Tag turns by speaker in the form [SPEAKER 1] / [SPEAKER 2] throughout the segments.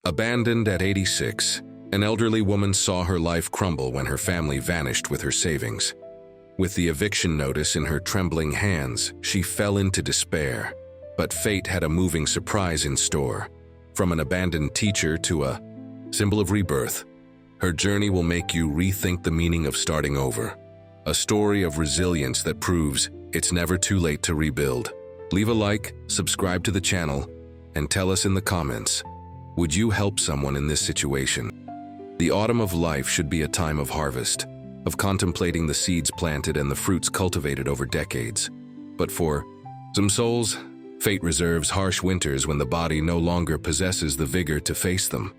[SPEAKER 1] Abandoned at 86, an elderly woman saw her life crumble when her family vanished with her savings. With the eviction notice in her trembling hands, she fell into despair. But fate had a moving surprise in store. From an abandoned teacher to a symbol of rebirth, her journey will make you rethink the meaning of starting over. A story of resilience that proves it's never too late to rebuild. Leave a like, subscribe to the channel, and tell us in the comments, would you help someone in this situation? The autumn of life should be a time of harvest, of contemplating the seeds planted and the fruits cultivated over decades. But for some souls, fate reserves harsh winters when the body no longer possesses the vigor to face them.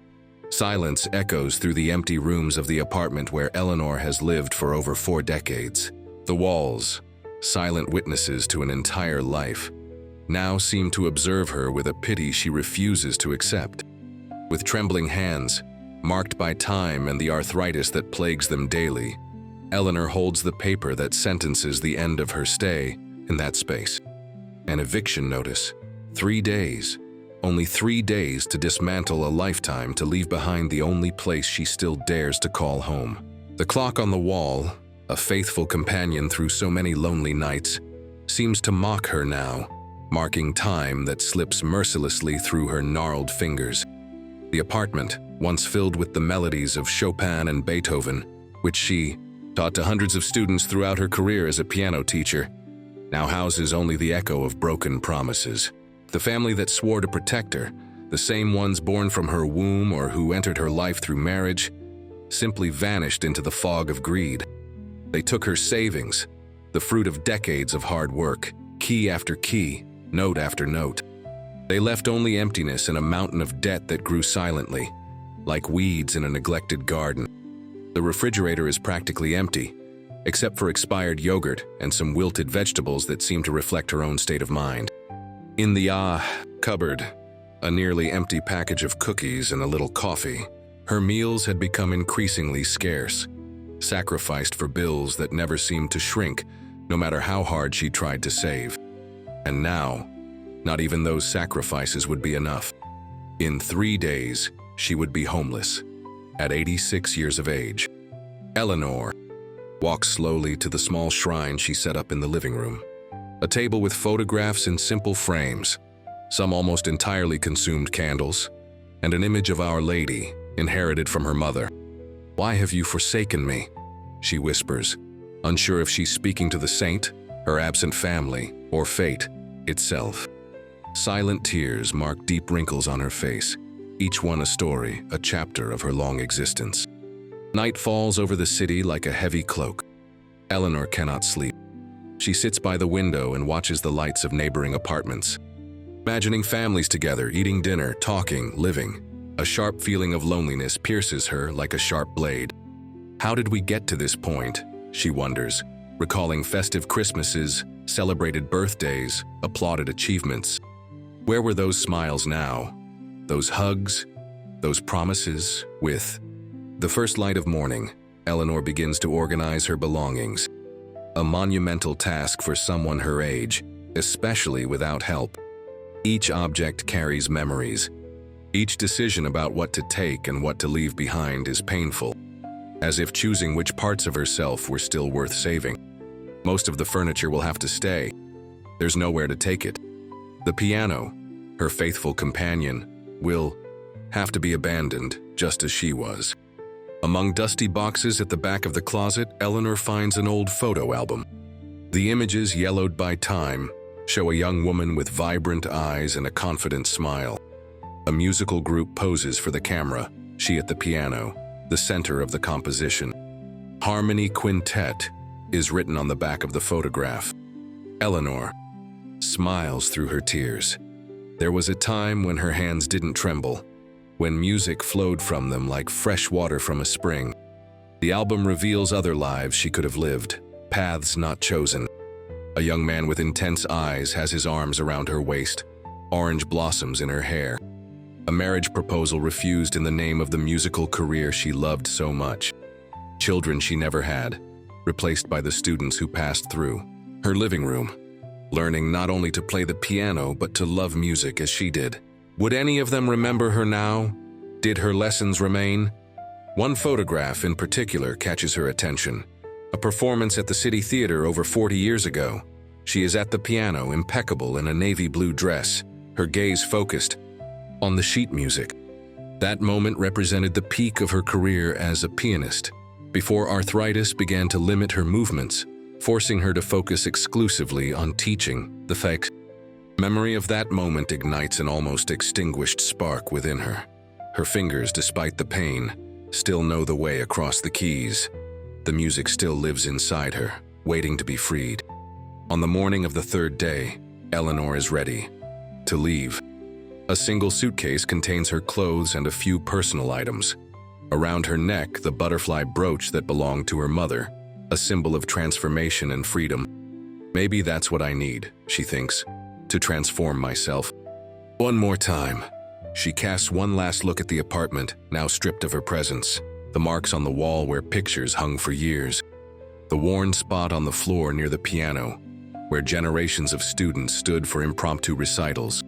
[SPEAKER 1] Silence echoes through the empty rooms of the apartment where Eleanor has lived for over 4 decades. The walls, silent witnesses to an entire life, now seem to observe her with a pity she refuses to accept. With trembling hands, marked by time and the arthritis that plagues them daily, Eleanor holds the paper that sentences the end of her stay in that space. An eviction notice. 3 days. Only 3 days to dismantle a lifetime, to leave behind the only place she still dares to call home. The clock on the wall, a faithful companion through so many lonely nights, seems to mock her now, marking time that slips mercilessly through her gnarled fingers. The apartment, once filled with the melodies of Chopin and Beethoven, which she taught to hundreds of students throughout her career as a piano teacher, now houses only the echo of broken promises. The family that swore to protect her, the same ones born from her womb or who entered her life through marriage, simply vanished into the fog of greed. They took her savings, the fruit of decades of hard work, key after key, note after note. They left only emptiness and a mountain of debt that grew silently, like weeds in a neglected garden. The refrigerator is practically empty, except for expired yogurt and some wilted vegetables that seem to reflect her own state of mind. In the cupboard, a nearly empty package of cookies and a little coffee. Her meals had become increasingly scarce, sacrificed for bills that never seemed to shrink, no matter how hard she tried to save. And now, not even those sacrifices would be enough. In 3 days, she would be homeless, at 86 years of age. Eleanor walked slowly to the small shrine she set up in the living room. A table with photographs in simple frames, some almost entirely consumed candles, and an image of Our Lady, inherited from her mother. "Why have you forsaken me?" she whispers, unsure if she's speaking to the saint, her absent family, or fate itself. Silent tears mark deep wrinkles on her face, each one a story, a chapter of her long existence. Night falls over the city like a heavy cloak. Eleanor cannot sleep. She sits by the window and watches the lights of neighboring apartments, imagining families together, eating dinner, talking, living. A sharp feeling of loneliness pierces her like a sharp blade. How did we get to this point? She wonders, recalling festive Christmases, celebrated birthdays, applauded achievements. Where were those smiles now? Those hugs? Those promises? With the first light of morning, Eleanor begins to organize her belongings. A monumental task for someone her age, especially without help. Each object carries memories. Each decision about what to take and what to leave behind is painful, as if choosing which parts of herself were still worth saving. Most of the furniture will have to stay. There's nowhere to take it. The piano, her faithful companion, will have to be abandoned, just as she was. Among dusty boxes at the back of the closet, Eleanor finds an old photo album. The images, yellowed by time, show a young woman with vibrant eyes and a confident smile. A musical group poses for the camera, she at the piano, the center of the composition. Harmony Quintet is written on the back of the photograph. Eleanor smiles through her tears. There was a time when her hands didn't tremble, when music flowed from them like fresh water from a spring. The album reveals other lives she could have lived, paths not chosen. A young man with intense eyes has his arms around her waist, orange blossoms in her hair. A marriage proposal refused in the name of the musical career she loved so much. Children she never had, replaced by the students who passed through her living room, learning not only to play the piano but to love music as she did. Would any of them remember her now? Did her lessons remain? One photograph in particular catches her attention. A performance at the City Theater over 40 years ago. She is at the piano, impeccable in a navy blue dress, her gaze focused on the sheet music. That moment represented the peak of her career as a pianist, before arthritis began to limit her movements, forcing her to focus exclusively on teaching the facts. Memory of that moment ignites an almost extinguished spark within her. Her fingers, despite the pain, still know the way across the keys. The music still lives inside her, waiting to be freed. On the morning of the third day, Eleanor is ready to leave. A single suitcase contains her clothes and a few personal items. Around her neck, the butterfly brooch that belonged to her mother, a symbol of transformation and freedom. Maybe that's what I need, she thinks, to transform myself. One more time. She casts one last look at the apartment, now stripped of her presence, the marks on the wall where pictures hung for years, the worn spot on the floor near the piano, where generations of students stood for impromptu recitals,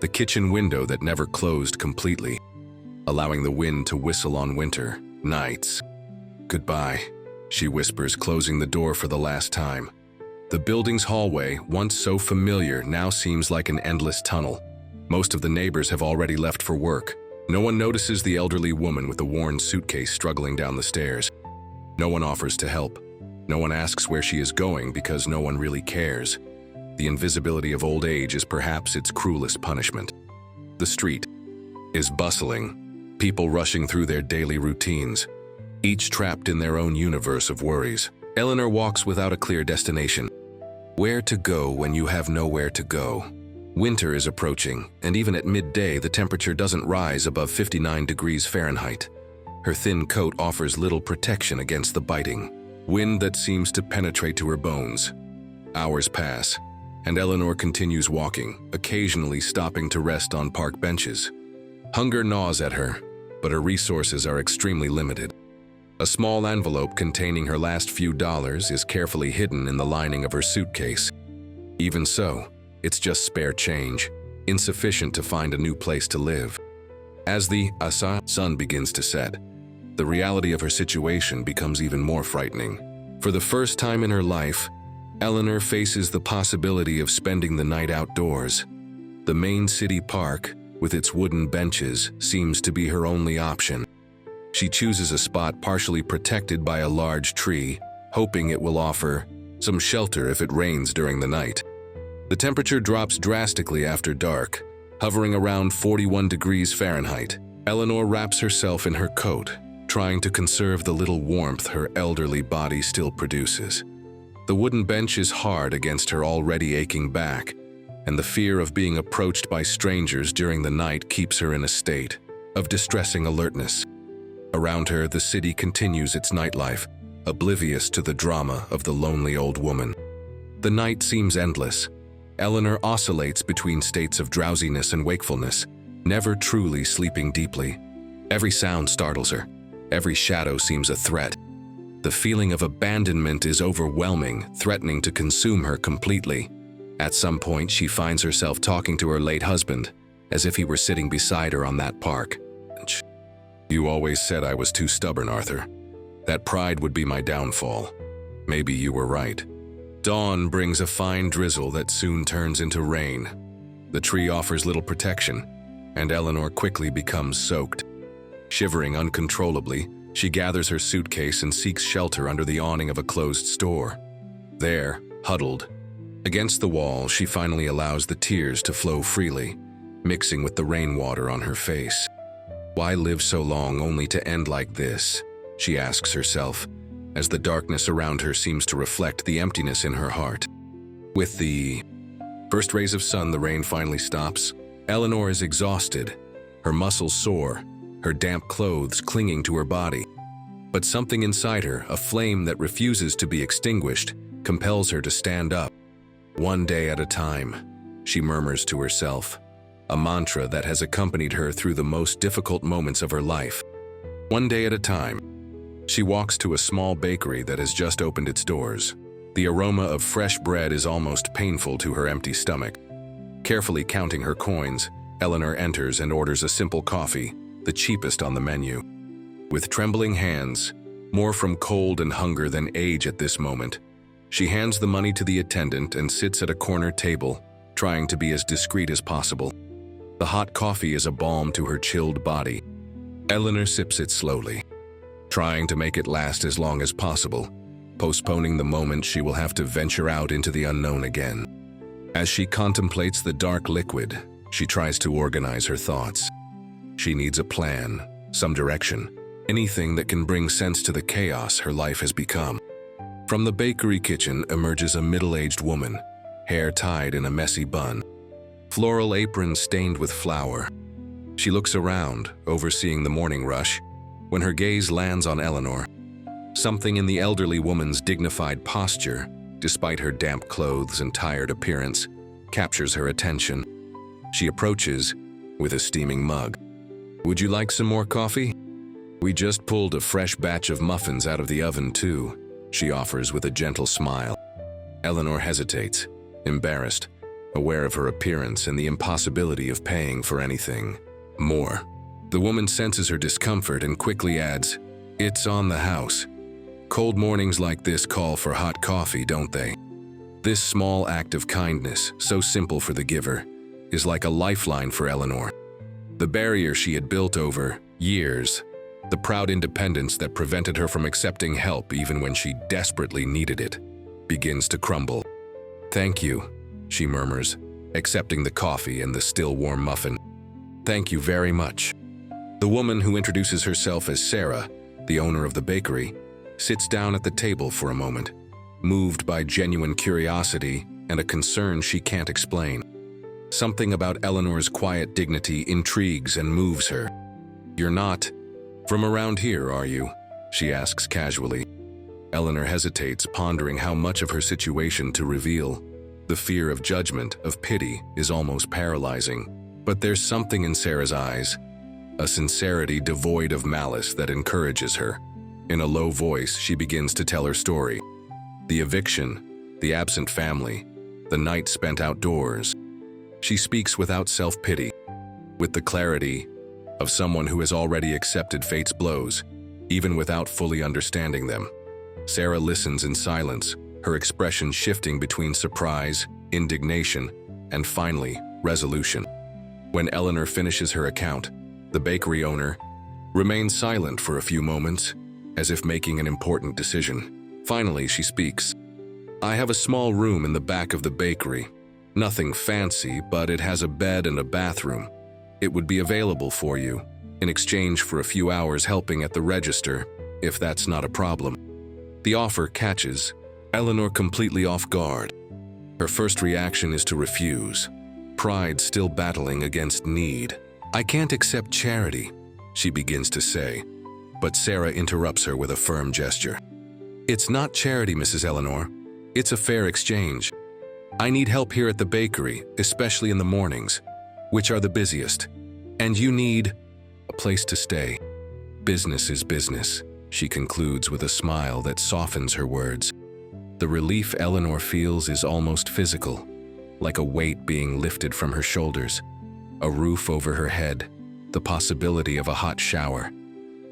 [SPEAKER 1] the kitchen window that never closed completely, allowing the wind to whistle on winter nights. Goodbye, she whispers, closing the door for the last time. The building's hallway, once so familiar, now seems like an endless tunnel. Most of the neighbors have already left for work. No one notices the elderly woman with the worn suitcase struggling down the stairs. No one offers to help. No one asks where she is going because no one really cares. The invisibility of old age is perhaps its cruelest punishment. The street is bustling, people rushing through their daily routines, each trapped in their own universe of worries. Eleanor walks without a clear destination. Where to go when you have nowhere to go? Winter is approaching, and even at midday, the temperature doesn't rise above 59 degrees Fahrenheit. Her thin coat offers little protection against the biting wind that seems to penetrate to her bones. Hours pass, and Eleanor continues walking, occasionally stopping to rest on park benches. Hunger gnaws at her, but her resources are extremely limited. A small envelope containing her last few dollars is carefully hidden in the lining of her suitcase. Even so, it's just spare change, insufficient to find a new place to live. As the sun begins to set, the reality of her situation becomes even more frightening. For the first time in her life, Eleanor faces the possibility of spending the night outdoors. The main city park, with its wooden benches, seems to be her only option. She chooses a spot partially protected by a large tree, hoping it will offer some shelter if it rains during the night. The temperature drops drastically after dark, hovering around 41 degrees Fahrenheit. Eleanor wraps herself in her coat, trying to conserve the little warmth her elderly body still produces. The wooden bench is hard against her already aching back, and the fear of being approached by strangers during the night keeps her in a state of distressing alertness. Around her, the city continues its nightlife, oblivious to the drama of the lonely old woman. The night seems endless. Eleanor oscillates between states of drowsiness and wakefulness, never truly sleeping deeply. Every sound startles her. Every shadow seems a threat. The feeling of abandonment is overwhelming, threatening to consume her completely. At some point, she finds herself talking to her late husband, as if he were sitting beside her on that park bench. You always said I was too stubborn, Arthur. That pride would be my downfall. Maybe you were right. Dawn brings a fine drizzle that soon turns into rain. The tree offers little protection, and Eleanor quickly becomes soaked. Shivering uncontrollably, she gathers her suitcase and seeks shelter under the awning of a closed store. There, huddled against the wall, she finally allows the tears to flow freely, mixing with the rainwater on her face. Why live so long only to end like this? She asks herself, as the darkness around her seems to reflect the emptiness in her heart. With the first rays of sun, the rain finally stops. Eleanor is exhausted, her muscles sore, her damp clothes clinging to her body. But something inside her, a flame that refuses to be extinguished, compels her to stand up. One day at a time, she murmurs to herself, a mantra that has accompanied her through the most difficult moments of her life. One day at a time. She walks to a small bakery that has just opened its doors. The aroma of fresh bread is almost painful to her empty stomach. Carefully counting her coins, Eleanor enters and orders a simple coffee, the cheapest on the menu. With trembling hands, more from cold and hunger than age at this moment, she hands the money to the attendant and sits at a corner table, trying to be as discreet as possible. The hot coffee is a balm to her chilled body. Eleanor sips it slowly, trying to make it last as long as possible, postponing the moment she will have to venture out into the unknown again. As she contemplates the dark liquid, she tries to organize her thoughts. She needs a plan, some direction, anything that can bring sense to the chaos her life has become. From the bakery kitchen emerges a middle-aged woman, hair tied in a messy bun, floral apron stained with flour. She looks around, overseeing the morning rush, when her gaze lands on Eleanor. Something in the elderly woman's dignified posture, despite her damp clothes and tired appearance, captures her attention. She approaches with a steaming mug. "Would you like some more coffee?" "We just pulled a fresh batch of muffins out of the oven too," she offers with a gentle smile. Eleanor hesitates, embarrassed, aware of her appearance and the impossibility of paying for anything more. The woman senses her discomfort and quickly adds, "It's on the house. Cold mornings like this call for hot coffee, don't they?" This small act of kindness, so simple for the giver, is like a lifeline for Eleanor. The barrier she had built over years, the proud independence that prevented her from accepting help even when she desperately needed it, begins to crumble. "Thank you," she murmurs, accepting the coffee and the still warm muffin. "Thank you very much." The woman, who introduces herself as Sarah, the owner of the bakery, sits down at the table for a moment, moved by genuine curiosity and a concern she can't explain. Something about Eleanor's quiet dignity intrigues and moves her. "You're not from around here, are you?" she asks casually. Eleanor hesitates, pondering how much of her situation to reveal. The fear of judgment, of pity, is almost paralyzing. But there's something in Sarah's eyes, a sincerity devoid of malice that encourages her. In a low voice, she begins to tell her story. The eviction, the absent family, the night spent outdoors. She speaks without self-pity, with the clarity of someone who has already accepted fate's blows, even without fully understanding them. Sarah listens in silence, her expression shifting between surprise, indignation, and finally, resolution. When Eleanor finishes her account, the bakery owner remains silent for a few moments, as if making an important decision. Finally, she speaks. "I have a small room in the back of the bakery. Nothing fancy, but it has a bed and a bathroom. It would be available for you, in exchange for a few hours helping at the register, if that's not a problem." The offer catches Eleanor completely off guard. Her first reaction is to refuse, pride still battling against need. "I can't accept charity," she begins to say, but Sarah interrupts her with a firm gesture. "It's not charity, Mrs. Eleanor. It's a fair exchange. I need help here at the bakery, especially in the mornings, which are the busiest. And you need a place to stay. Business is business," she concludes with a smile that softens her words. The relief Eleanor feels is almost physical, like a weight being lifted from her shoulders. A roof over her head, the possibility of a hot shower,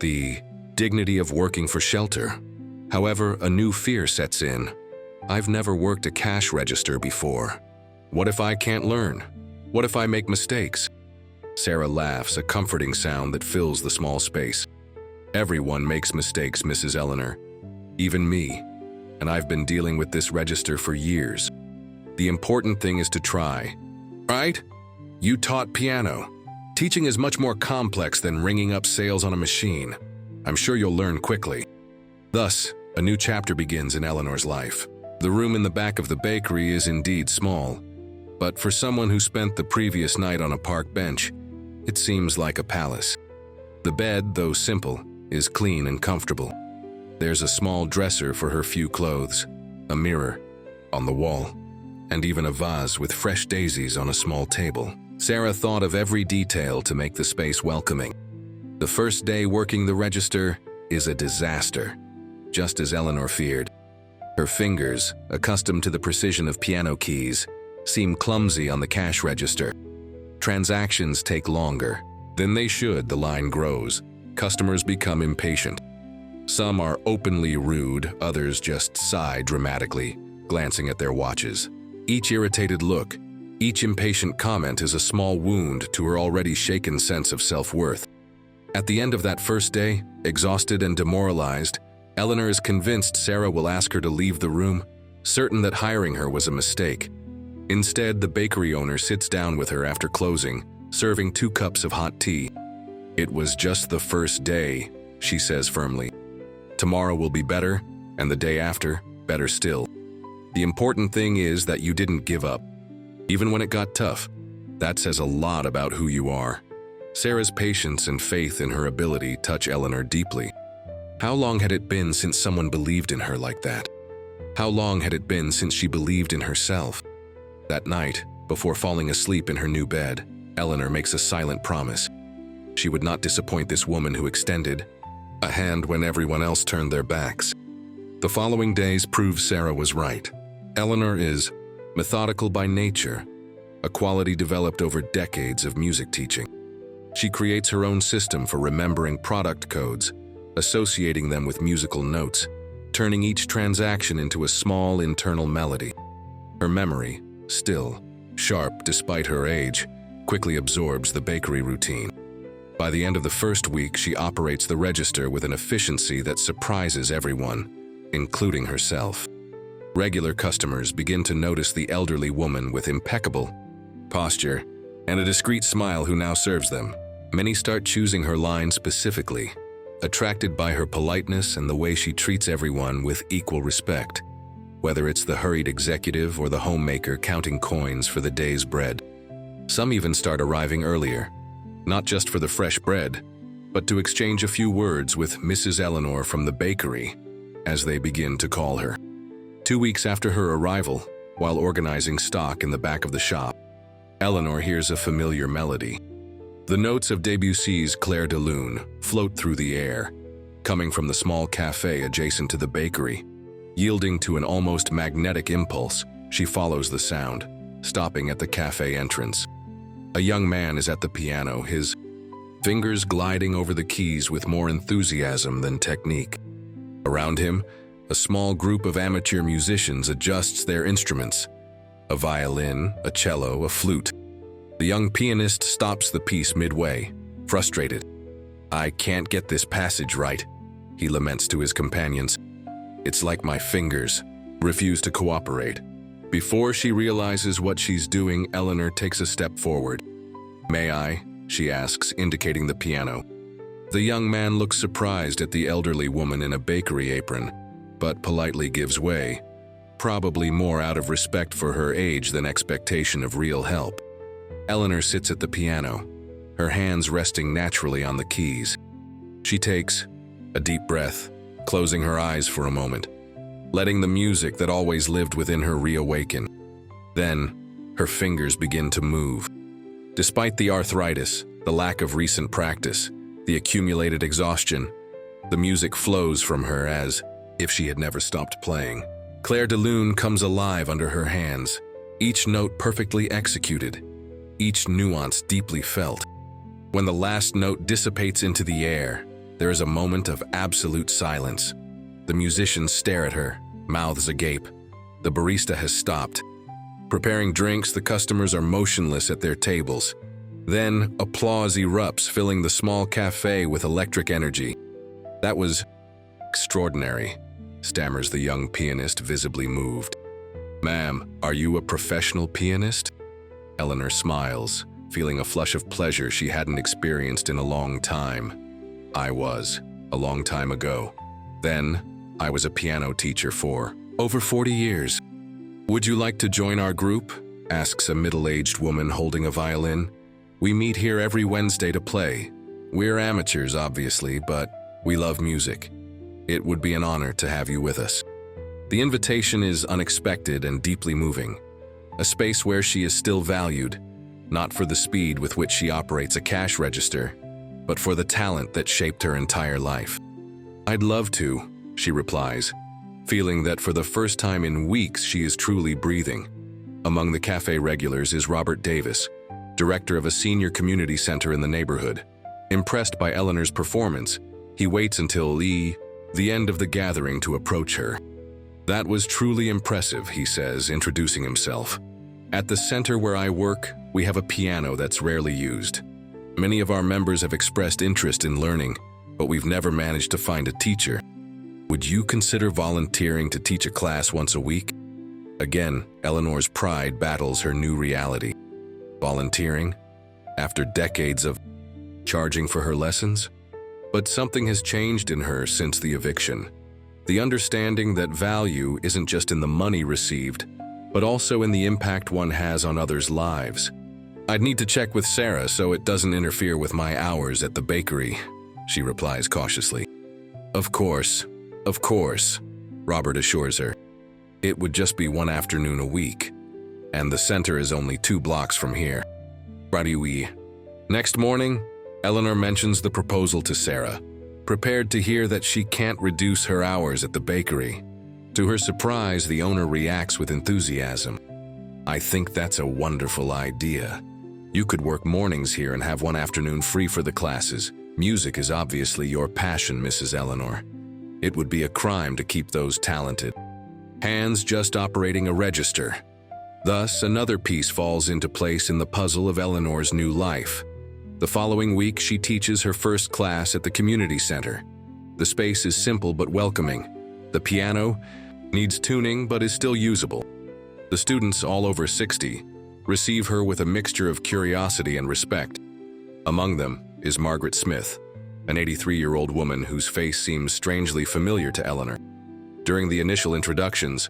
[SPEAKER 1] the dignity of working for shelter. However, a new fear sets in. "I've never worked a cash register before. What if I can't learn? What if I make mistakes?" Sarah laughs, a comforting sound that fills the small space. "Everyone makes mistakes, Mrs. Eleanor. Even me. And I've been dealing with this register for years. The important thing is to try. Right? You taught piano. Teaching is much more complex than ringing up sales on a machine. I'm sure you'll learn quickly." Thus, a new chapter begins in Eleanor's life. The room in the back of the bakery is indeed small, but for someone who spent the previous night on a park bench, it seems like a palace. The bed, though simple, is clean and comfortable. There's a small dresser for her few clothes, a mirror on the wall, and even a vase with fresh daisies on a small table. Sarah thought of every detail to make the space welcoming. The first day working the register is a disaster, just as Eleanor feared. Her fingers, accustomed to the precision of piano keys, seem clumsy on the cash register. Transactions take longer, Then they should, the line grows. Customers become impatient. Some are openly rude, others just sigh dramatically, glancing at their watches. Each irritated look, each impatient comment is a small wound to her already shaken sense of self-worth. At the end of that first day, exhausted and demoralized, Eleanor is convinced Sarah will ask her to leave the room, certain that hiring her was a mistake. Instead, the bakery owner sits down with her after closing, serving 2 cups of hot tea. "It was just the first day," she says firmly. "Tomorrow will be better, and the day after, better still. The important thing is that you didn't give up. Even when it got tough, that says a lot about who you are." Sarah's patience and faith in her ability touch Eleanor deeply. How long had it been since someone believed in her like that? How long had it been since she believed in herself? That night, before falling asleep in her new bed, Eleanor makes a silent promise. She would not disappoint this woman who extended a hand when everyone else turned their backs. The following days prove Sarah was right. Eleanor is methodical by nature, a quality developed over decades of music teaching. She creates her own system for remembering product codes, associating them with musical notes, turning each transaction into a small internal melody. Her memory, still sharp despite her age, quickly absorbs the bakery routine. By the end of the first week, she operates the register with an efficiency that surprises everyone, including herself. Regular customers begin to notice the elderly woman with impeccable posture and a discreet smile who now serves them. Many start choosing her line specifically, attracted by her politeness and the way she treats everyone with equal respect, whether it's the hurried executive or the homemaker counting coins for the day's bread. Some even start arriving earlier, not just for the fresh bread, but to exchange a few words with Mrs. Eleanor from the bakery, as they begin to call her. 2 weeks after her arrival, while organizing stock in the back of the shop, Eleanor hears a familiar melody. The notes of Debussy's Clair de Lune float through the air, coming from the small cafe adjacent to the bakery. Yielding to an almost magnetic impulse, she follows the sound, stopping at the cafe entrance. A young man is at the piano, his fingers gliding over the keys with more enthusiasm than technique. Around him, a small group of amateur musicians adjusts their instruments: a violin, a cello, a flute. The young pianist stops the piece midway, frustrated. "I can't get this passage right," he laments to his companions. "It's like my fingers refuse to cooperate." Before she realizes what she's doing, Eleanor takes a step forward. "May I?" she asks, indicating the piano. The young man looks surprised at the elderly woman in a bakery apron, but politely gives way, probably more out of respect for her age than expectation of real help. Eleanor sits at the piano, her hands resting naturally on the keys. She takes a deep breath, closing her eyes for a moment, letting the music that always lived within her reawaken. Then, her fingers begin to move. Despite the arthritis, the lack of recent practice, the accumulated exhaustion, the music flows from her as if she had never stopped playing. Clair de Lune comes alive under her hands, each note perfectly executed, each nuance deeply felt. When the last note dissipates into the air, there is a moment of absolute silence. The musicians stare at her, mouths agape. The barista has stopped. Preparing drinks, the customers are motionless at their tables. Then, applause erupts, filling the small cafe with electric energy. "That was extraordinary," stammers the young pianist, visibly moved. "Ma'am, are you a professional pianist?" Eleanor smiles, feeling a flush of pleasure she hadn't experienced in a long time. "I was, a long time ago. Then, I was a piano teacher for over 40 years. "Would you like to join our group?" asks a middle-aged woman holding a violin. "We meet here every Wednesday to play. We're amateurs, obviously, but we love music. It would be an honor to have you with us." The invitation is unexpected and deeply moving. A space where she is still valued, not for the speed with which she operates a cash register, but for the talent that shaped her entire life. "I'd love to," she replies, feeling that for the first time in weeks she is truly breathing. Among the cafe regulars is Robert Davis, director of a senior community center in the neighborhood. Impressed by Eleanor's performance, he waits until the end of the gathering to approach her. "That was truly impressive," he says, introducing himself. "At the center where I work, we have a piano that's rarely used. Many of our members have expressed interest in learning, but we've never managed to find a teacher. Would you consider volunteering to teach a class once a week?" Again, Eleanor's pride battles her new reality. Volunteering? After decades of charging for her lessons? But something has changed in her since the eviction. The understanding that value isn't just in the money received, but also in the impact one has on others' lives. "I'd need to check with Sarah so it doesn't interfere with my hours at the bakery," she replies cautiously. Of course, Robert assures her. "It would just be one afternoon a week, and the center is only 2 blocks from here." Next morning, Eleanor mentions the proposal to Sarah, prepared to hear that she can't reduce her hours at the bakery. To her surprise, the owner reacts with enthusiasm. "I think that's a wonderful idea. You could work mornings here and have one afternoon free for the classes. Music is obviously your passion, Mrs. Eleanor. It would be a crime to keep those talented hands just operating a register." Thus, another piece falls into place in the puzzle of Eleanor's new life. The following week, she teaches her first class at the community center. The space is simple but welcoming. The piano needs tuning but is still usable. The students, all over 60, receive her with a mixture of curiosity and respect. Among them is Margaret Smith, an 83-year-old woman whose face seems strangely familiar to Eleanor. During the initial introductions,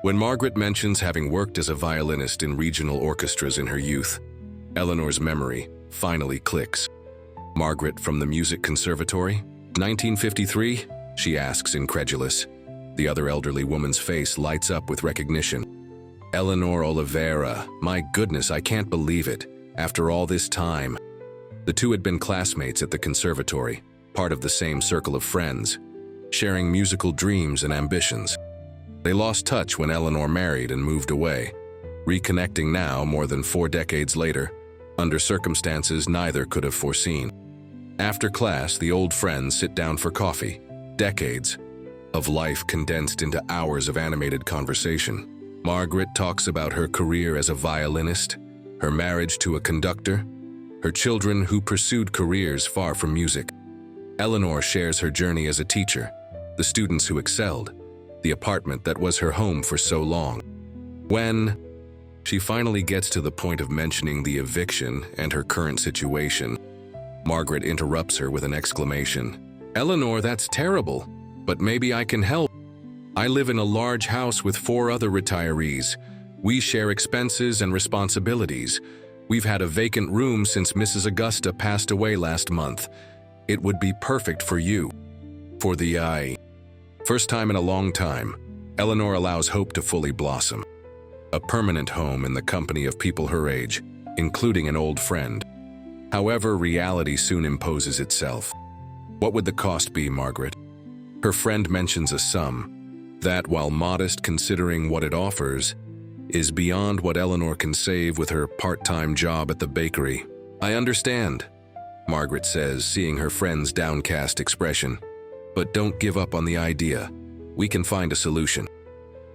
[SPEAKER 1] when Margaret mentions having worked as a violinist in regional orchestras in her youth, Eleanor's memory finally clicks. "Margaret from the Music Conservatory? 1953? She asks, incredulous. The other elderly woman's face lights up with recognition. "Eleanor Oliveira. My goodness, I can't believe it. After all this time." The two had been classmates at the conservatory, part of the same circle of friends, sharing musical dreams and ambitions. They lost touch when Eleanor married and moved away, reconnecting now more than 4 decades later, under circumstances neither could have foreseen. After class, the old friends sit down for coffee. Decades of life condensed into hours of animated conversation. Margaret talks about her career as a violinist, her marriage to a conductor, her children who pursued careers far from music. Eleanor shares her journey as a teacher, the students who excelled, the apartment that was her home for so long. When she finally gets to the point of mentioning the eviction and her current situation, Margaret interrupts her with an exclamation. "Eleanor, that's terrible, but maybe I can help. I live in a large house with 4 other retirees. We share expenses and responsibilities. We've had a vacant room since Mrs. Augusta passed away last month. It would be perfect for you." For the first time in a long time, Eleanor allows hope to fully blossom. A permanent home in the company of people her age, including an old friend. However, reality soon imposes itself. "What would the cost be, Margaret?" Her friend mentions a sum that, while modest considering what it offers, is beyond what Eleanor can save with her part-time job at the bakery. "I understand," Margaret says, seeing her friend's downcast expression. "But don't give up on the idea. We can find a solution."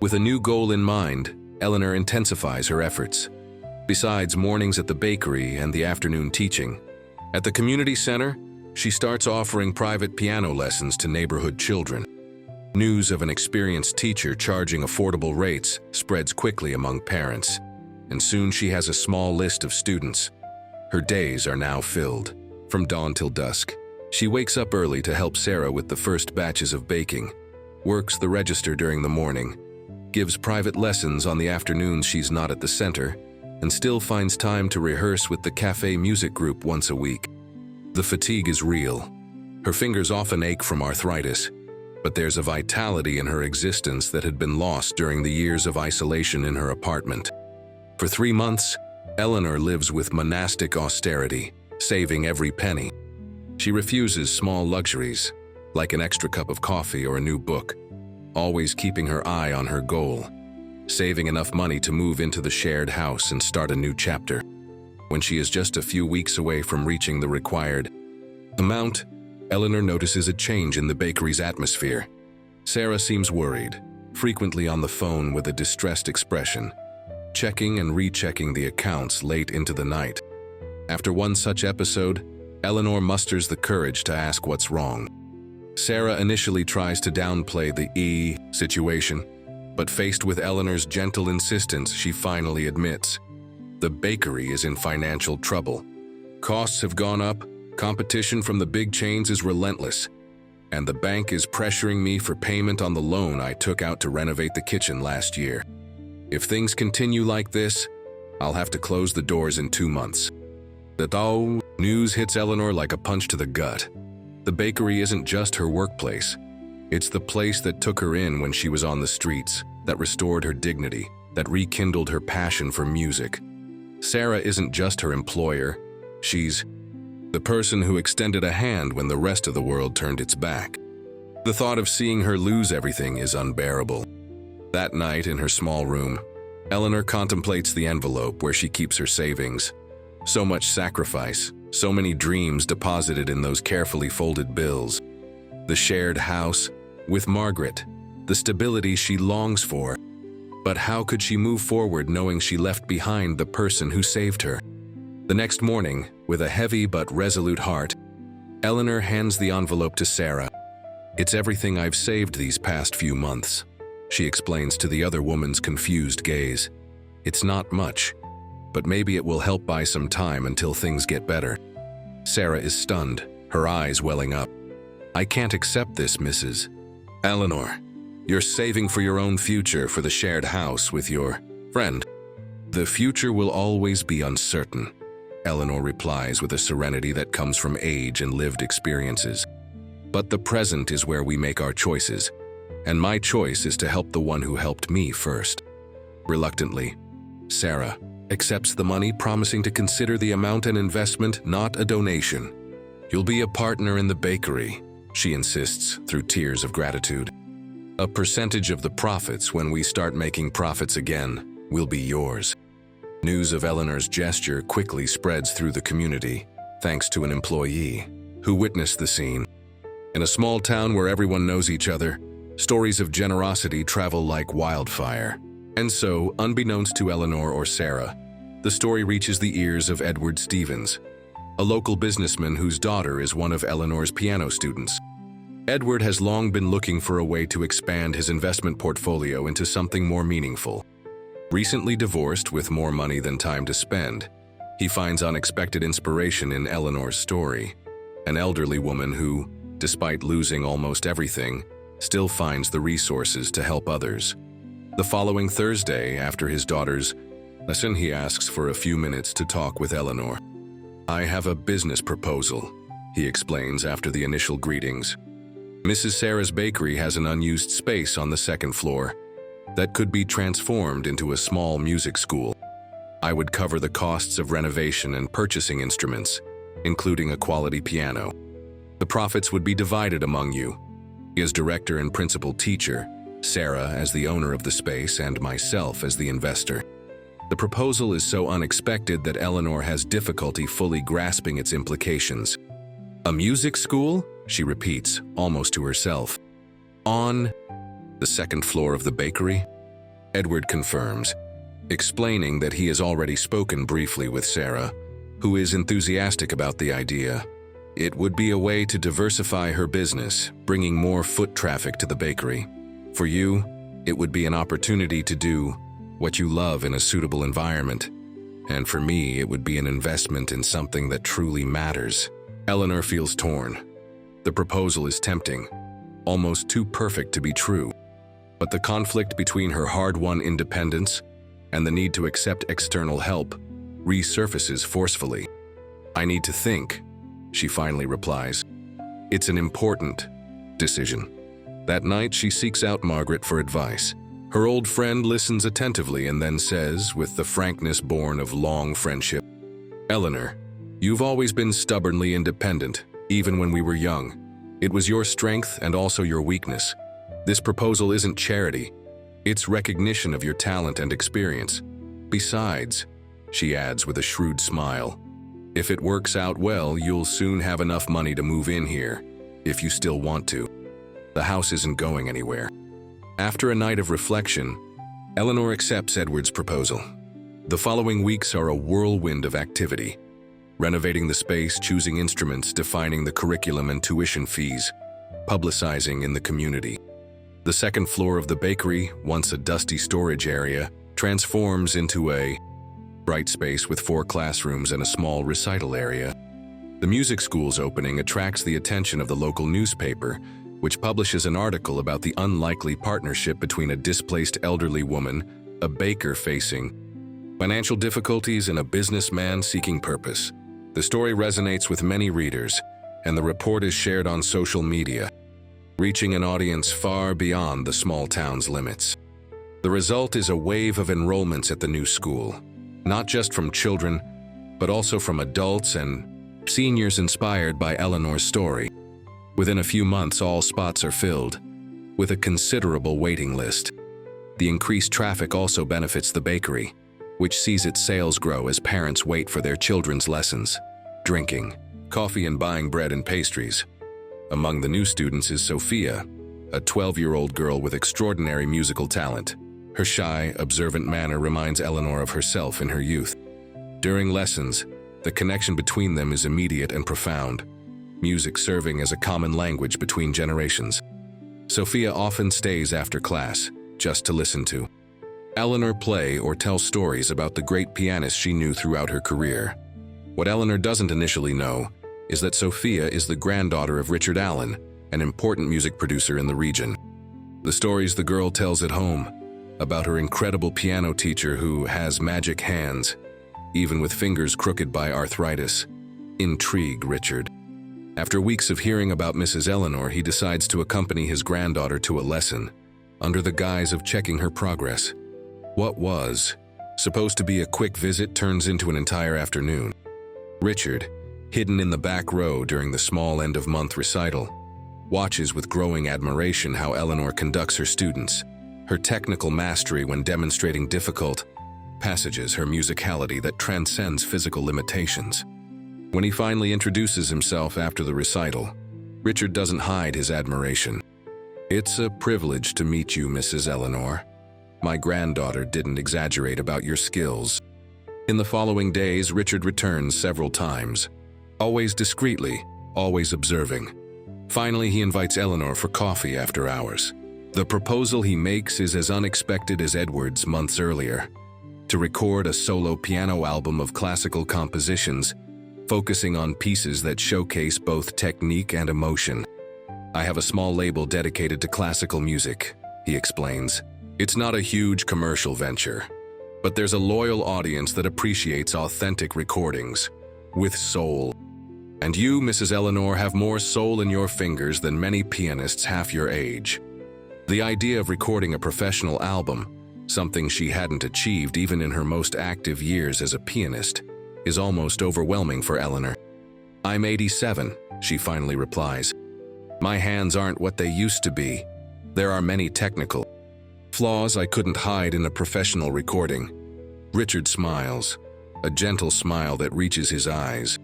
[SPEAKER 1] With a new goal in mind, Eleanor intensifies her efforts. Besides mornings at the bakery and the afternoon teaching, at the community center, she starts offering private piano lessons to neighborhood children. News of an experienced teacher charging affordable rates spreads quickly among parents, and soon she has a small list of students. Her days are now filled. From dawn till dusk, she wakes up early to help Sarah with the first batches of baking, works the register during the morning, gives private lessons on the afternoons she's not at the center, and still finds time to rehearse with the cafe music group once a week. The fatigue is real. Her fingers often ache from arthritis, but there's a vitality in her existence that had been lost during the years of isolation in her apartment. For 3 months, Eleanor lives with monastic austerity, saving every penny. She refuses small luxuries, like an extra cup of coffee or a new book, always keeping her eye on her goal, saving enough money to move into the shared house and start a new chapter. When she is just a few weeks away from reaching the required amount, Eleanor notices a change in the bakery's atmosphere. Sarah seems worried, frequently on the phone with a distressed expression, checking and rechecking the accounts late into the night. After one such episode, Eleanor musters the courage to ask what's wrong. Sarah initially tries to downplay the situation, but faced with Eleanor's gentle insistence, she finally admits. The bakery is in financial trouble. Costs have gone up, competition from the big chains is relentless, and the bank is pressuring me for payment on the loan I took out to renovate the kitchen last year. If things continue like this, I'll have to close the doors in 2 months. The news hits Eleanor like a punch to the gut. The bakery isn't just her workplace. It's the place that took her in when she was on the streets, that restored her dignity, that rekindled her passion for music. Sarah isn't just her employer. She's the person who extended a hand when the rest of the world turned its back. The thought of seeing her lose everything is unbearable. That night in her small room, Eleanor contemplates the envelope where she keeps her savings. So much sacrifice, so many dreams deposited in those carefully folded bills. The shared house with Margaret, the stability she longs for. But how could she move forward knowing she left behind the person who saved her? The next morning, with a heavy but resolute heart, Eleanor hands the envelope to Sarah. It's everything I've saved these past few months, she explains to the other woman's confused gaze. It's not much, but maybe it will help buy some time until things get better. Sarah is stunned, her eyes welling up. I can't accept this, Mrs. Eleanor. You're saving for your own future, for the shared house with your friend. The future will always be uncertain, Eleanor replies with a serenity that comes from age and lived experiences. But the present is where we make our choices, and my choice is to help the one who helped me first. Reluctantly, Sarah accepts the money, promising to consider the amount an investment, not a donation. You'll be a partner in the bakery, she insists through tears of gratitude. A percentage of the profits, when we start making profits again, will be yours. News of Eleanor's gesture quickly spreads through the community, thanks to an employee who witnessed the scene. In a small town where everyone knows each other, stories of generosity travel like wildfire. And so, unbeknownst to Eleanor or Sarah, the story reaches the ears of Edward Stevens, a local businessman whose daughter is one of Eleanor's piano students. Edward has long been looking for a way to expand his investment portfolio into something more meaningful. Recently divorced with more money than time to spend, he finds unexpected inspiration in Eleanor's story, an elderly woman who, despite losing almost everything, still finds the resources to help others. The following Thursday, after his daughter's lesson, he asks for a few minutes to talk with Eleanor. I have a business proposal, he explains after the initial greetings. Mrs. Sarah's bakery has an unused space on the second floor that could be transformed into a small music school. I would cover the costs of renovation and purchasing instruments, including a quality piano. The profits would be divided among you, as director and principal teacher, Sarah as the owner of the space, and myself as the investor. The proposal is so unexpected that Eleanor has difficulty fully grasping its implications. A music school? She repeats, almost to herself. On the second floor of the bakery? Edward confirms, explaining that he has already spoken briefly with Sarah, who is enthusiastic about the idea. It would be a way to diversify her business, bringing more foot traffic to the bakery. For you, it would be an opportunity to do what you love in a suitable environment. And for me, it would be an investment in something that truly matters. Eleanor feels torn. The proposal is tempting, almost too perfect to be true. But the conflict between her hard-won independence and the need to accept external help resurfaces forcefully. I need to think, she finally replies. It's an important decision. That night, she seeks out Margaret for advice. Her old friend listens attentively and then says, with the frankness born of long friendship, Eleanor, you've always been stubbornly independent, even when we were young. It was your strength and also your weakness. This proposal isn't charity. It's recognition of your talent and experience. Besides, she adds with a shrewd smile. If it works out well, you'll soon have enough money to move in here, if you still want to. The house isn't going anywhere. After a night of reflection, Eleanor accepts Edward's proposal. The following weeks are a whirlwind of activity. Renovating the space, choosing instruments, defining the curriculum and tuition fees, publicizing in the community. The second floor of the bakery, once a dusty storage area, transforms into a bright space with 4 classrooms and a small recital area. The music school's opening attracts the attention of the local newspaper, which publishes an article about the unlikely partnership between a displaced elderly woman, a baker facing financial difficulties, and a businessman seeking purpose. The story resonates with many readers, and the report is shared on social media, reaching an audience far beyond the small town's limits. The result is a wave of enrollments at the new school, not just from children, but also from adults and seniors inspired by Eleanor's story. Within a few months, all spots are filled, with a considerable waiting list. The increased traffic also benefits the bakery, which sees its sales grow as parents wait for their children's lessons, drinking coffee and buying bread and pastries. Among the new students is Sophia, a 12-year-old girl with extraordinary musical talent. Her shy, observant manner reminds Eleanor of herself in her youth. During lessons, the connection between them is immediate and profound, music serving as a common language between generations. Sophia often stays after class, just to listen to Eleanor play or tell stories about the great pianist she knew throughout her career. What Eleanor doesn't initially know is that Sophia is the granddaughter of Richard Allen, an important music producer in the region. The stories the girl tells at home about her incredible piano teacher who has magic hands, even with fingers crooked by arthritis, intrigue Richard. After weeks of hearing about Mrs. Eleanor, he decides to accompany his granddaughter to a lesson, under the guise of checking her progress. What was supposed to be a quick visit turns into an entire afternoon. Richard, hidden in the back row during the small end-of-month recital, watches with growing admiration how Eleanor conducts her students, her technical mastery when demonstrating difficult passages, her musicality that transcends physical limitations. When he finally introduces himself after the recital, Richard doesn't hide his admiration. "It's a privilege to meet you, Mrs. Eleanor. My granddaughter didn't exaggerate about your skills." In the following days, Richard returns several times, always discreetly, always observing. Finally, he invites Eleanor for coffee after hours. The proposal he makes is as unexpected as Edward's months earlier, to record a solo piano album of classical compositions, focusing on pieces that showcase both technique and emotion. "I have a small label dedicated to classical music," he explains. "It's not a huge commercial venture, but there's a loyal audience that appreciates authentic recordings, with soul. And you, Mrs. Eleanor, have more soul in your fingers than many pianists half your age." The idea of recording a professional album, something she hadn't achieved even in her most active years as a pianist, is almost overwhelming for Eleanor. "I'm 87, she finally replies. "My hands aren't what they used to be. There are many technical flaws I couldn't hide in a professional recording." Richard smiles, a gentle smile that reaches his eyes.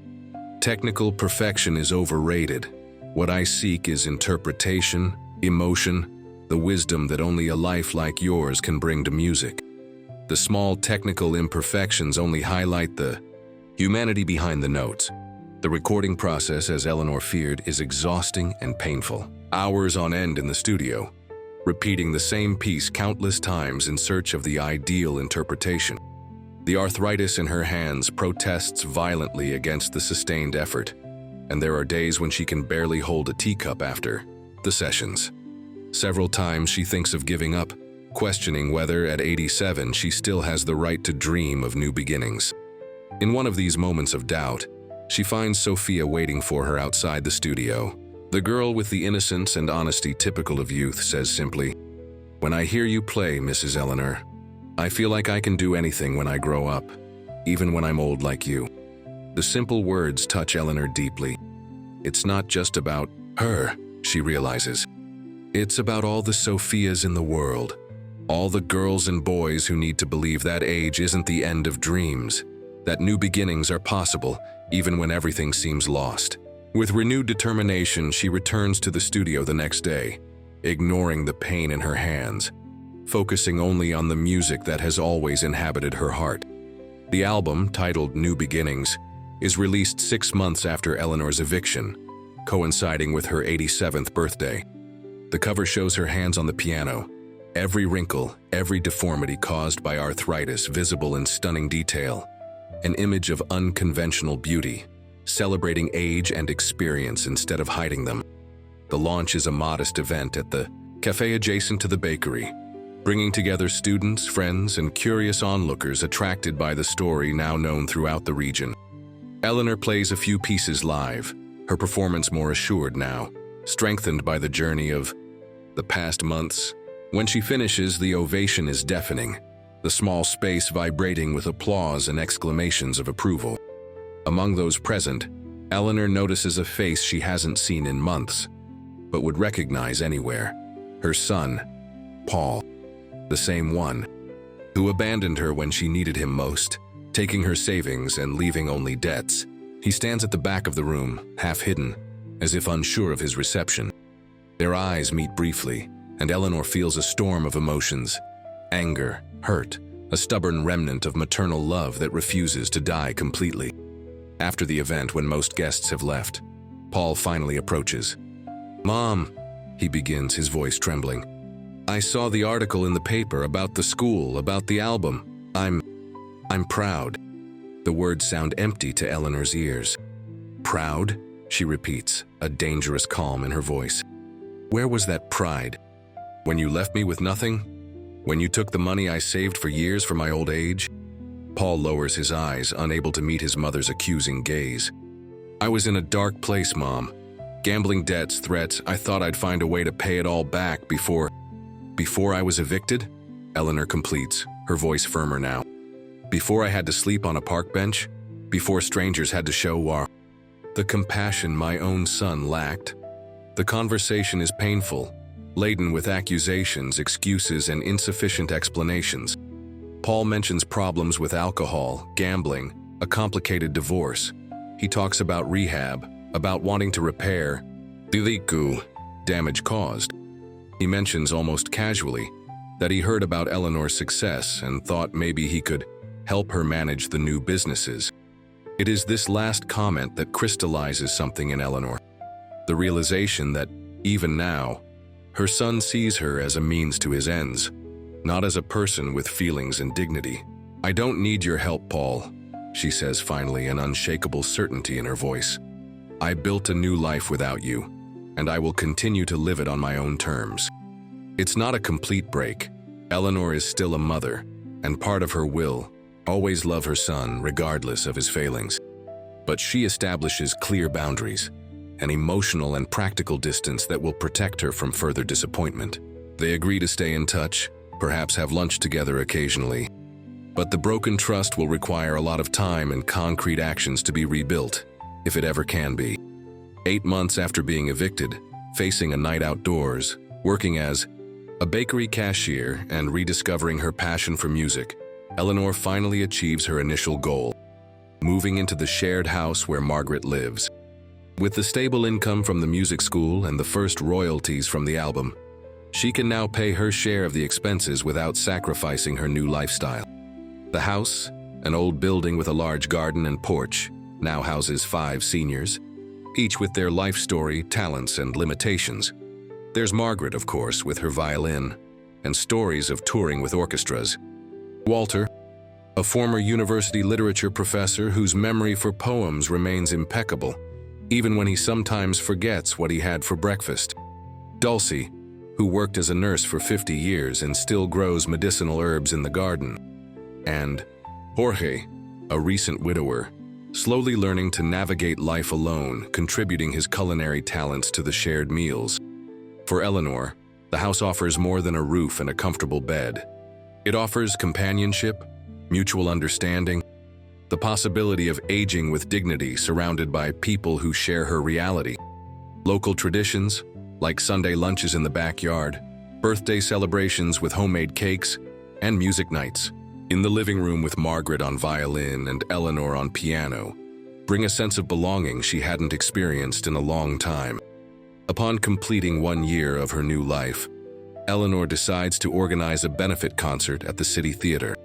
[SPEAKER 1] "Technical perfection is overrated. What I seek is interpretation, emotion, the wisdom that only a life like yours can bring to music. The small technical imperfections only highlight the humanity behind the notes." The recording process, as Eleanor feared, is exhausting and painful. Hours on end in the studio, repeating the same piece countless times in search of the ideal interpretation. The arthritis in her hands protests violently against the sustained effort, and there are days when she can barely hold a teacup after the sessions. Several times she thinks of giving up, questioning whether at 87 she still has the right to dream of new beginnings. In one of these moments of doubt, she finds Sophia waiting for her outside the studio. The girl with the innocence and honesty typical of youth says simply, "When I hear you play, Mrs. Eleanor, I feel like I can do anything when I grow up, even when I'm old like you." The simple words touch Eleanor deeply. It's not just about her, she realizes. It's about all the Sophias in the world, all the girls and boys who need to believe that age isn't the end of dreams, that new beginnings are possible even when everything seems lost. With renewed determination, she returns to the studio the next day, ignoring the pain in her hands, focusing only on the music that has always inhabited her heart. The album, titled New Beginnings, is released 6 months after Eleanor's eviction, coinciding with her 87th birthday. The cover shows her hands on the piano, every wrinkle, every deformity caused by arthritis visible in stunning detail, an image of unconventional beauty, celebrating age and experience instead of hiding them. The launch is a modest event at the cafe adjacent to the bakery, bringing together students, friends, and curious onlookers attracted by the story now known throughout the region. Eleanor plays a few pieces live, her performance more assured now, strengthened by the journey of the past months. When she finishes, the ovation is deafening, the small space vibrating with applause and exclamations of approval. Among those present, Eleanor notices a face she hasn't seen in months, but would recognize anywhere. Her son, Paul, the same one, who abandoned her when she needed him most, taking her savings and leaving only debts. He stands at the back of the room, half hidden, as if unsure of his reception. Their eyes meet briefly, and Eleanor feels a storm of emotions: anger, hurt, a stubborn remnant of maternal love that refuses to die completely. After the event, when most guests have left, Paul finally approaches. "Mom," he begins, his voice trembling. "I saw the article in the paper about the school, about the album. I'm proud." The words sound empty to Eleanor's ears. "Proud?" she repeats, a dangerous calm in her voice. "Where was that pride? When you left me with nothing? When you took the money I saved for years for my old age?" Paul lowers his eyes, unable to meet his mother's accusing gaze. "I was in a dark place, Mom. Gambling debts, threats. I thought I'd find a way to pay it all back before I was evicted?" Eleanor completes, her voice firmer now. "Before I had to sleep on a park bench? Before strangers had to show the compassion my own son lacked?" The conversation is painful, laden with accusations, excuses, and insufficient explanations. Paul mentions problems with alcohol, gambling, a complicated divorce. He talks about rehab, about wanting to repair the damage caused. He mentions almost casually that he heard about Eleanor's success and thought maybe he could help her manage the new businesses. It is this last comment that crystallizes something in Eleanor. The realization that, even now, her son sees her as a means to his ends, not as a person with feelings and dignity. "I don't need your help, Paul," she says finally, an unshakable certainty in her voice. "I built a new life without you, and I will continue to live it on my own terms." It's not a complete break. Eleanor is still a mother, and part of her will always love her son regardless of his failings. But she establishes clear boundaries, an emotional and practical distance that will protect her from further disappointment. They agree to stay in touch, perhaps have lunch together occasionally. But the broken trust will require a lot of time and concrete actions to be rebuilt, if it ever can be. 8 months after being evicted, facing a night outdoors, working as a bakery cashier, and rediscovering her passion for music, Eleanor finally achieves her initial goal, moving into the shared house where Margaret lives. With the stable income from the music school and the first royalties from the album, she can now pay her share of the expenses without sacrificing her new lifestyle. The house, an old building with a large garden and porch, now houses 5 seniors, each with their life story, talents, and limitations. There's Margaret, of course, with her violin, and stories of touring with orchestras. Walter, a former university literature professor whose memory for poems remains impeccable, even when he sometimes forgets what he had for breakfast. Dulcie, who worked as a nurse for 50 years and still grows medicinal herbs in the garden. And Jorge, a recent widower, slowly learning to navigate life alone, contributing his culinary talents to the shared meals. For Eleanor, the house offers more than a roof and a comfortable bed. It offers companionship, mutual understanding, the possibility of aging with dignity surrounded by people who share her reality. Local traditions, like Sunday lunches in the backyard, birthday celebrations with homemade cakes, and music nights, In the living room with Margaret on violin and Eleanor on piano, bring a sense of belonging she hadn't experienced in a long time. Upon completing 1 year of her new life, Eleanor decides to organize a benefit concert at the City Theater.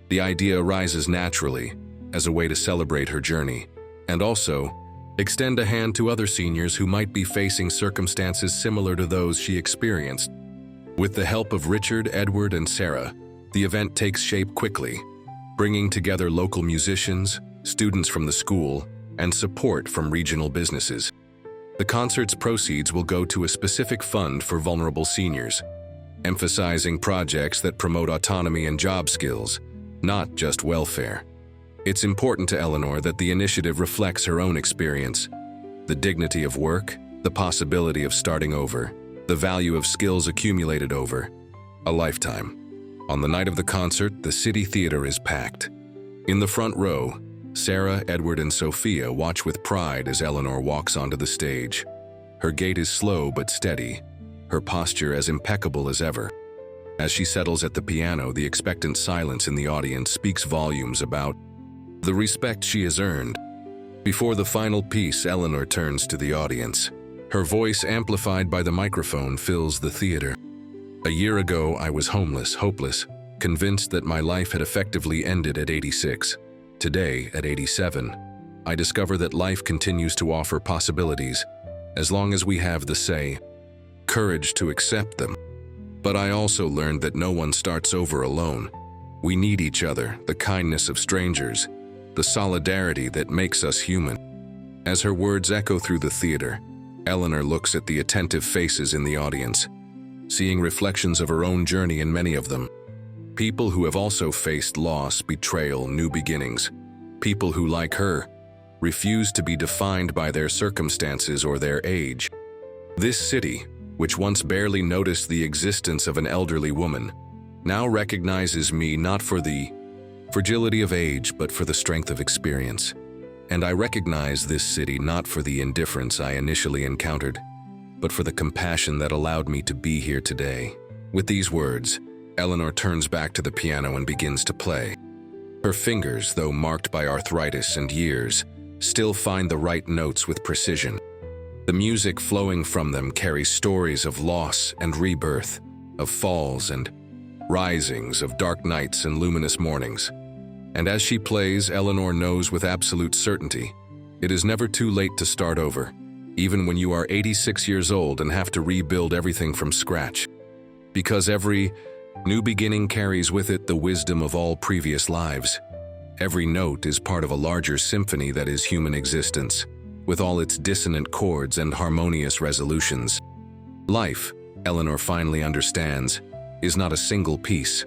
[SPEAKER 1] The idea arises naturally as a way to celebrate her journey and also extend a hand to other seniors who might be facing circumstances similar to those she experienced. With the help of Richard, Edward, and Sarah, the event takes shape quickly, bringing together local musicians, students from the school, and support from regional businesses. The concert's proceeds will go to a specific fund for vulnerable seniors, emphasizing projects that promote autonomy and job skills, not just welfare. It's important to Eleanor that the initiative reflects her own experience, the dignity of work, the possibility of starting over, the value of skills accumulated over a lifetime. On the night of the concert, the City Theater is packed. In the front row, Sarah, Edward, and Sophia watch with pride as Eleanor walks onto the stage. Her gait is slow but steady, her posture as impeccable as ever. As she settles at the piano, the expectant silence in the audience speaks volumes about the respect she has earned. Before the final piece, Eleanor turns to the audience. Her voice, amplified by the microphone, fills the theater. "A year ago, I was homeless, hopeless, convinced that my life had effectively ended at 86. Today, at 87, I discover that life continues to offer possibilities, as long as we have the courage to accept them. But I also learned that no one starts over alone. We need each other, the kindness of strangers, the solidarity that makes us human." As her words echo through the theater, Eleanor looks at the attentive faces in the audience, seeing reflections of her own journey in many of them. People who have also faced loss, betrayal, new beginnings. People who, like her, refuse to be defined by their circumstances or their age. This city, which once barely noticed the existence of an elderly woman, now recognizes me not for the fragility of age, but for the strength of experience. And I recognize this city not for the indifference I initially encountered, but for the compassion that allowed me to be here today. With these words, Eleanor turns back to the piano and begins to play. Her fingers, though marked by arthritis and years, still find the right notes with precision. The music flowing from them carries stories of loss and rebirth, of falls and risings, of dark nights and luminous mornings. And as she plays, Eleanor knows with absolute certainty, it is never too late to start over, even when you are 86 years old and have to rebuild everything from scratch. Because every new beginning carries with it the wisdom of all previous lives. Every note is part of a larger symphony that is human existence, with all its dissonant chords and harmonious resolutions. Life, Eleanor finally understands, is not a single piece,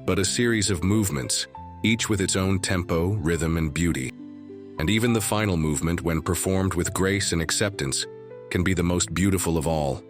[SPEAKER 1] but a series of movements, each with its own tempo, rhythm, and beauty. And even the final movement, when performed with grace and acceptance, can be the most beautiful of all.